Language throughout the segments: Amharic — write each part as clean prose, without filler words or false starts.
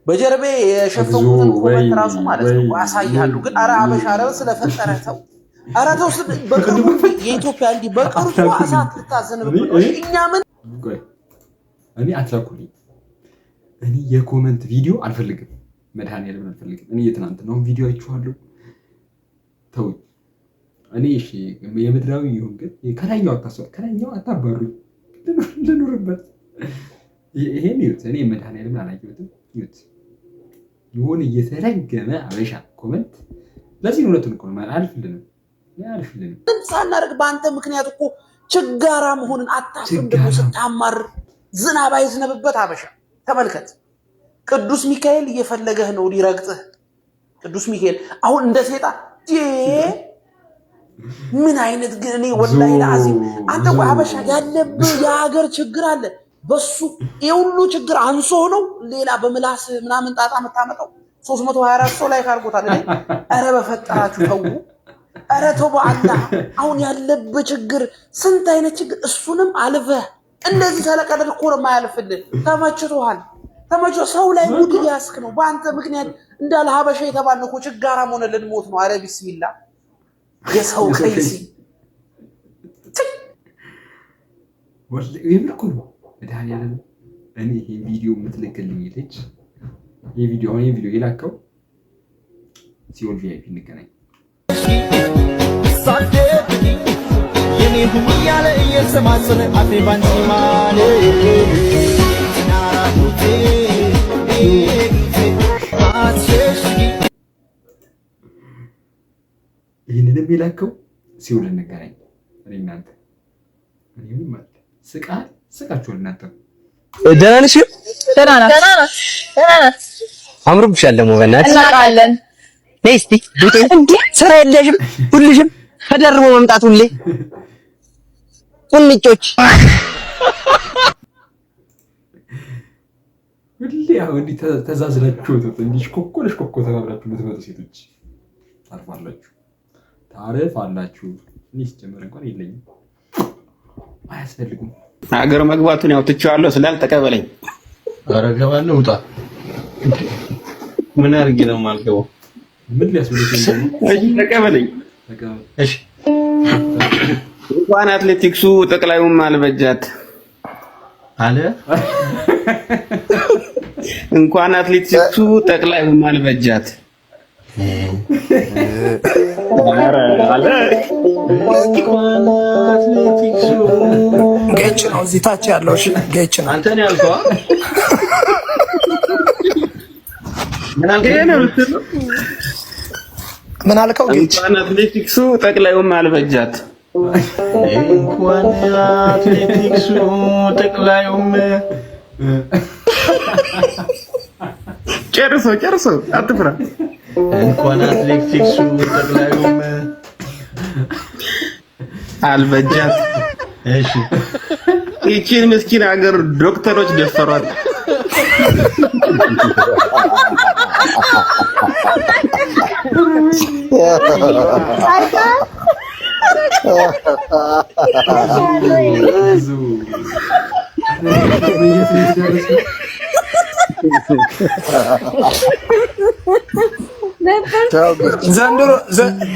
በጀርቤ የሸፈንኩትን ኮመንት ራሱ ማለት ነው አሳይሃለሁ። ግን ኧረ አበሻ ኧረ ስለፈጠረ ተው፣ ኧረ ተው። በቅርቡ የኢትዮጵያ እንዲህ በቅርጹ እሳት ልታዘንብብን ነው። እኛ ምን እኔ አትላኩልኝ። እኔ የኮመንት ቪዲዮ አልፈልግም፣ መድኃኒዓለም አልፈልግም። እኔ የትናንትናውን ቪዲዮ አይቼዋለሁ። ተው እኔ እሺ የምድራዊ ይሁን ግን ከላይኛው አታባሩኝ፣ ልኑርበት። ይሄን ይሁት እኔ መድኃኒዓለም አላየሁትም። ይሁት የሆነ እየተረገመ አበሻ ኮመንት ለዚህ እውነቱን እኮ ነው አልፍልንም። ሳናደርግ በአንተ ምክንያት እኮ ችጋራ መሆንን አታፍርም። ደግሞ ስታማር ዝናብ አይዝነብበት አበሻ ተመልከት። ቅዱስ ሚካኤል እየፈለገህ ነው ሊረግጥህ። ቅዱስ ሚካኤል አሁን እንደ ሴጣን ምን አይነት ግን እኔ ወላሂ ለአዚም አንተ እኮ አበሻ ያለብህ የሀገር ችግር አለ። በሱ የሁሉ ችግር አንሶ ነው ሌላ በምላስ ምናምን ጣጣ የምታመጣው 324 ሰው ላይ ካርጎታል። ኧረ በፈጠራችሁ ተው፣ ኧረ ተው በአላህ። አሁን ያለብህ ችግር ስንት አይነት ችግር፣ እሱንም አልፈህ እንደዚህ ተለቀደድ እኮ ነው የማያልፍልህ። ተመችቶሃል፣ ተመችቶ ሰው ላይ ሙድ እያስክ ነው። በአንተ ምክንያት እንዳለ ሀበሻ የተባልን እኮ ችጋራም ሆነ ልንሞት ነው። ኧረ ቢስሚላ የሰው ቀይሲ የምር እኮ ነው መድኃኒዓለም። እኔ ይሄ ቪዲዮ የምትልክልኝ ልጅ ይሄ ቪዲዮ የላከው ሲኦል ቪአይፒ እንገናኝ ይህንንም የላከው ሲኦል እንገናኝ። እኔ እናንተ እኔም ማለት ስቃችኋል እናንተ። ደህና ነሽ? ደህና ናት። አምሮብሻል ደግሞ በእናትሽ። እናውቃለን። ነይ እስኪ እንዴ ስራ የለሽም? ሁልሽም ተደርቦ መምጣት ሁሌ ቁንጮች ሁሌ አሁን እንዲህ ተዛዝላችሁ እንዲህ ሽኮኮ ተባብላችሁ የምትመጡ ሴቶች ታርፋላችሁ። እኔስ ጀመረ እንኳን የለኝም አያስፈልጉም። ሀገር መግባቱን ያው ትቼዋለሁ ስላልተቀበለኝ። ኧረ እገባለሁ። ውጣ። ምን አድርጌ ነው የማልገባው? ምን ሊያስፈልግ ነው? ተቀበለኝ። እሺ እንኳን አትሌቲክሱ ጠቅላዩም አልበጃት አለ። እንኳን አትሌቲክሱ ጠቅላዩም አልበጃት ጌች ነው እዚህ ታች ያለው። እሺ ጌች ነው። አንተ ነው ያልከው? ምን አልከው? ጌች እንኳን አትሌቲክሱ ጠቅላዩም አልበጃት። እንኳን አትሌቲክሱ ጠቅላዩም ጨርሶ አትፍራ። እንኳን አትሌቲክሱ ጠቅላዩም አልበጃት። እሺ ይቺን ምስኪን ሀገር ዶክተሮች ደፈሯት።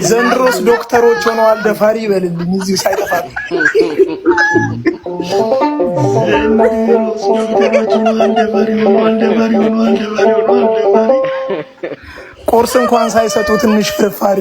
ዘንድሮስ ዶክተሮች ሆነዋል። ደፋሪ ይበልልኝ እዚሁ ሳይጠፋል። ቁርስ እንኳን ሳይሰጡ ትንሽ ፍርፋሪ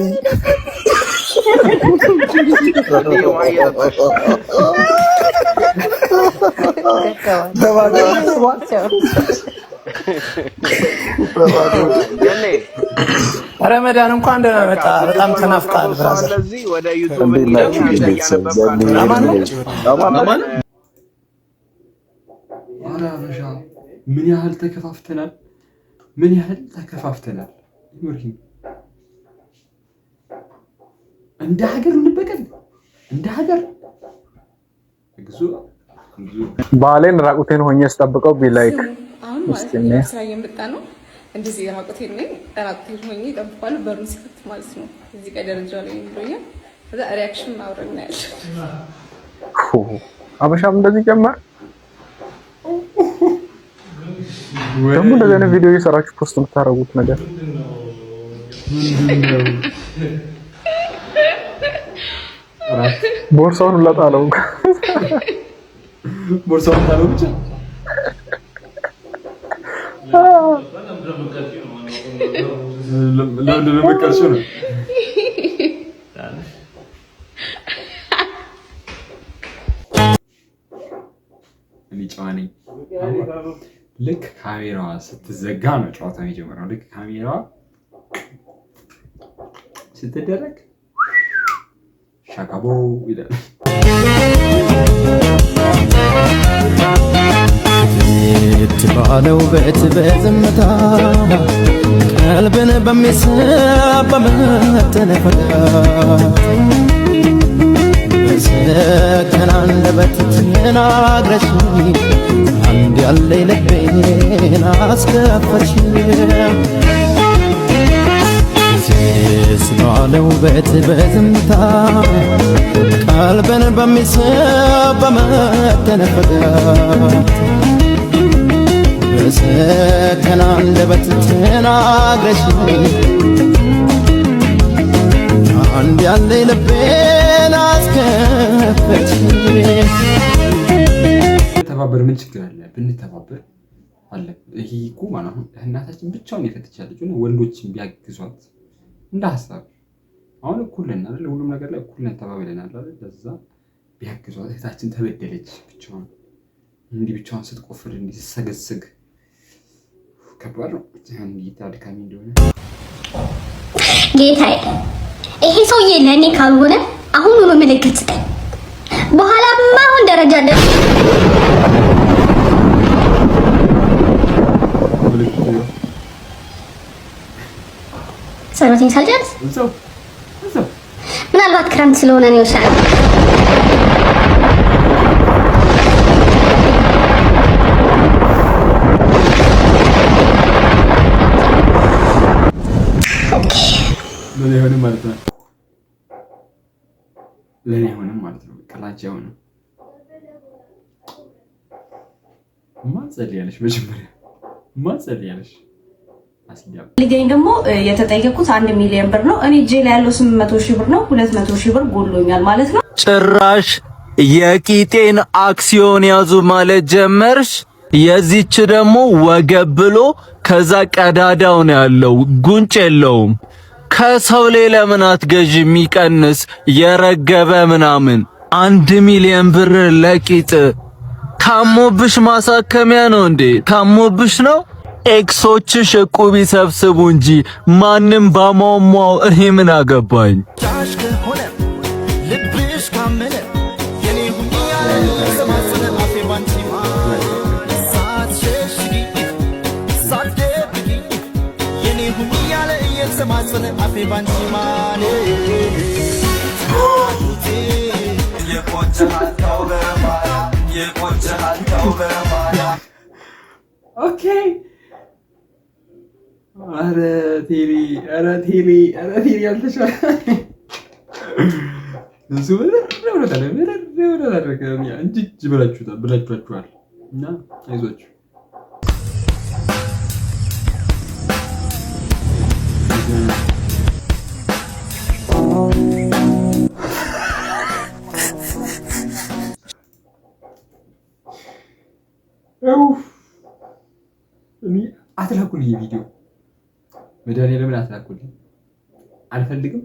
ረመዳን እንኳን ደህና መጣ። በጣም ተናፍቃል ብራዘር። ስለዚህ ወደ ዩቲዩብ ምን ያህል ተከፋፍተናል። እንደ ሀገር እንበቀል፣ እንደ ሀገር ባሌን ራቁቴን ሆኜ ስጠብቀው ቢላይክ አሁን ማለት ነው ስራ እየመጣ ነው። እንደዚህ ራቁቴን ሆኜ እጠብቃለሁ። በሩን ሲከፍት ማለት ነው እዚህ ጋር ደረጃ ላይ ብሎኛል። ከዛ ሪአክሽን አብረን እናያለን። አበሻም እንደዚህ ጀመር። ደግሞ እንደዚህ አይነት ቪዲዮ እየሰራችሁ ፖስት የምታደርጉት ነገር ቦርሳውን ሁላ ጣለው። ቦርሳውን ጣለው ብቻ ለምንድን ነው የምትቀርሺው ነው? እኔ ጨዋ ነኝ። ልክ ካሜራዋ ስትዘጋ ነው ጨዋታ የሚጀምረው። ልክ ካሜራዋ ስትደረግ ሻካቦ ይላል። ባለው በት በዝምታ ቀልብን በሚስብ በመተነፈቃ በሰከነ አንደበት ተናግረሽ አንድ ያለኝ ልቤን አስከፈትሽ። ባለው በት በዝምታ ቀልብን በሚስብ በመተነፈቃ በሰከነ አንደበት ተናግረሽ አንድ ያለኝ ልቤን አስከፈትሽ። ተባበር ምን ችግር አለ? ብንተባበር አለ። ይሄ እኮ ማለት ነው እናታችን ብቻውን የፈተቻለች ነው። ወንዶችን ቢያግዟት እንደ ሀሳብ አሁን እኩል ነን አይደል? ሁሉም ነገር ላይ እኩል ነን ተባብለናል አይደል? ለዛ ቢያግዟት እህታችን ተበደለች። ብቻውን እንዲህ ብቻውን ስትቆፍር እንዲህ ስትሰገስግ ከባድ ነው። ጌታ አድካሚ እንደሆነ ጌታዬ፣ ይሄ ሰውዬ ለእኔ ካልሆነ አሁኑኑ ምልክት ስጠኝ። በኋላ ማሁን ደረጃ ደርሼ ጸሎቴን ሳልጨርስ ምናልባት ክረምት ስለሆነ ነው ይሻላል። ለኔ ሆነ ማለት ነው። ለኔ ሆነ ማለት ነው። ቀላጭ ሆነ ማን ጸልያለሽ? መጀመሪያ ማን ጸልያለሽ? አስኛው ልገኝ ደግሞ የተጠየቁት 1 ሚሊዮን ብር ነው። እኔ እጄ ላይ ያለው 800 ሺህ ብር ነው። 200 ሺህ ብር ጎሎኛል ማለት ነው። ጭራሽ የቂጤን አክሲዮን ያዙ ማለት ጀመርሽ። የዚች ደግሞ ወገብ ብሎ ከዛ ቀዳዳው ነው ያለው፣ ጉንጭ የለውም። ከሰው ላይ ለምን አትገዥ? የሚቀንስ የረገበ ምናምን 1 ሚሊዮን ብር ለቂጥ ታሞብሽ ማሳከሚያ ነው እንዴ? ታሞብሽ ነው? ኤክሶችሽ ዕቁብ ይሰብስቡ እንጂ ማንም ባሟሟው እኔ ምን አገባኝ? ኦኬ ኧረ ቴሪ ያልተሻለ እሱ ብላችኋል እና አይዟችሁ። አትላኩልኝ ቪዲዮ መድኃኒዓለምን አትላኩልኝ፣ አልፈልግም።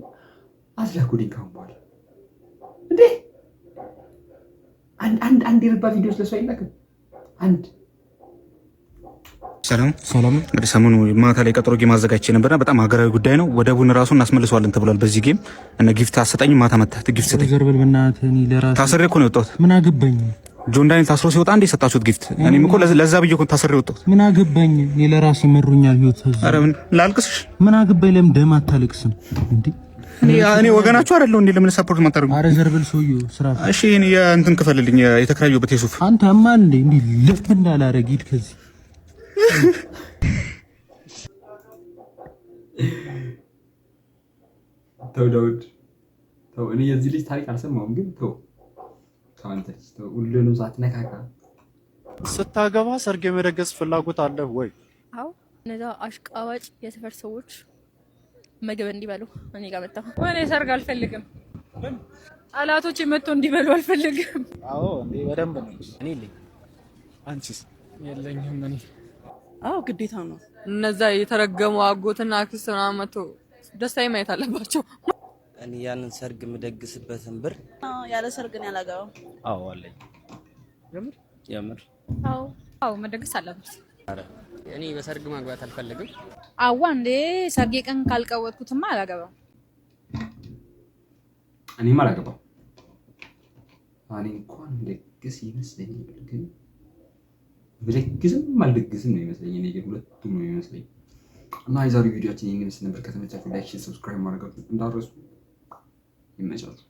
አትላኩልኝ ካሁን በኋላ እንዴ! አንድ የረባ ቪዲዮ ስለሱ አይላክም። አንድ ሰላም። እንግዲህ ሰሞኑ ማታ ላይ ቀጠሮ ጌም አዘጋጅቼ ነበርና በጣም ሀገራዊ ጉዳይ ነው። ወደቡን ራሱ እናስመልሰዋለን ተብሏል። በዚህ ጌም እነ ጊፍት አሰጠኝ። ማታ መጣት ጊፍት ሰጠኝ። ዘርበል በእናትህ እኔ ለራሴ ታስሬ እኮ ነው የወጣሁት። ምን አገባኝ? ጆን ዳንኤል ታስሮ ሲወጣ እንዴ ሰጣችሁት ጊፍት? እኔም እኮ ለዛ ብዬ እኮ ታስሬ የወጣሁት። ምን አገባኝ? እኔ ለራሴ መሩኛል ህይወት። ኧረ ምን ላልቅስሽ? ምን አገባኝ? ለምን ደም አታለቅስም እንዴ? እኔ ወገናችሁ አይደለሁ እንዴ? ለምን ሰፖርት ማታደርጉ? ኧረ ዘርበል ሰውዬው ስራ። እሺ እኔ እንትን ክፈልልኝ የተከራየሁበት የሱፍ። አንተ ማን እንዴ? እንዴ ለምን እንዳላረግ ሂድ ከዚህ ተው ዳውድ ተው። እኔ የዚህ ልጅ ታሪክ አልሰማሁም፣ ግን ተው አንተ ተው። ሁሉንም ሳትነካካ ስታገባ ሰርግ የመደገስ ፍላጎት አለ ወይ? አዎ እነዛ አሽቃባጭ የሰፈር ሰዎች ምግብ እንዲበሉ እኔ ጋር መጣሁ። እኔ ሰርግ አልፈልግም። ጠላቶች መጥተው እንዲበሉ አልፈልግም። አዎ እንዴ በደንብ ነው። እኔ ልኝ አንቺስ? የለኝም እኔ። አዎ ግዴታ ነው። እነዛ የተረገሙ አጎትና አክስት ምናምን መጥተው ደስታዬ ማየት አለባቸው። እኔ ያንን ሰርግ የምደግስበትን ብር ያለ ሰርግ ነው ያላገባው። አዎ አለኝ። የምር አዎ መደገስ አለበት። እኔ በሰርግ ማግባት አልፈልግም። አዋ እንዴ ሰርጌ ቀን ካልቀወጥኩትማ አላገባም። እኔም አላገባም። እኔ እንኳን ደግስ ይመስለኛል፣ ግን ብደግስም አልደግስም ነው ይመስለኝ። እኔ ግን ሁለቱም ነው ይመስለኝ። እና የዛሬው ቪዲዮአችን ይሄን ይመስል ነበር። ከተመቻችሁ ላይክ፣ ሰብስክራይብ ማድረጋችሁን እንዳትረሱ። ይመቻችሁ።